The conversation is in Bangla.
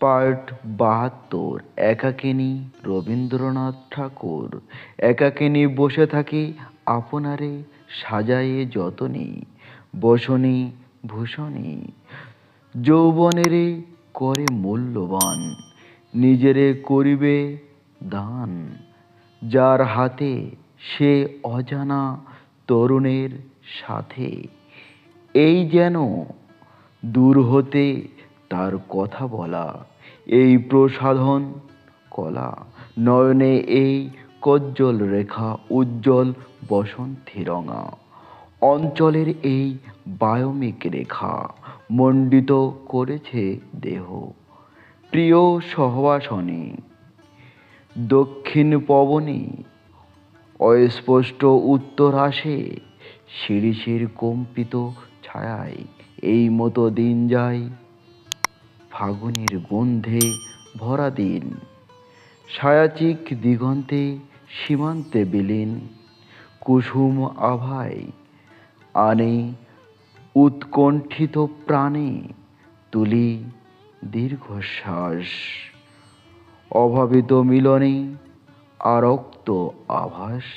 পার্ট ৭২। একাকিনী রবীন্দ্রনাথ ঠাকুর। একাকিনী বসে থাকি আপনারে সাজায়ে যতনী, বসনী ভূষণী যৌবনেরে করে মূল্যবান, নিজেরে করিবে দান, যার হাতে সে অজানা তরুণের সাথে, এই যেন দূর হতে তার কথা বলা, এই প্রসাধন কলা, নয়নে এই কজ্জ্বল রেখা, উজ্জ্বল বসন্তী রঙা, অঞ্চলের এই বায়মিক রেখা মণ্ডিত করেছে দেহ, প্রিয় সহবাসনে দক্ষিণ পবনে অস্পষ্ট উত্তর আসে, শিরীষের কম্পিত ছায়ায় এই মতো দিন যায়, ফাগুনের গন্ধে ভরা দিন, ছায়াচিক দিগন্তে সীমান্তে বিলীন, কুসুম আভায় আনে উৎকণ্ঠিত প্রাণে, তুলি দীর্ঘশ্বাস, অভাবিত মিলনে আরক্ত আভাস।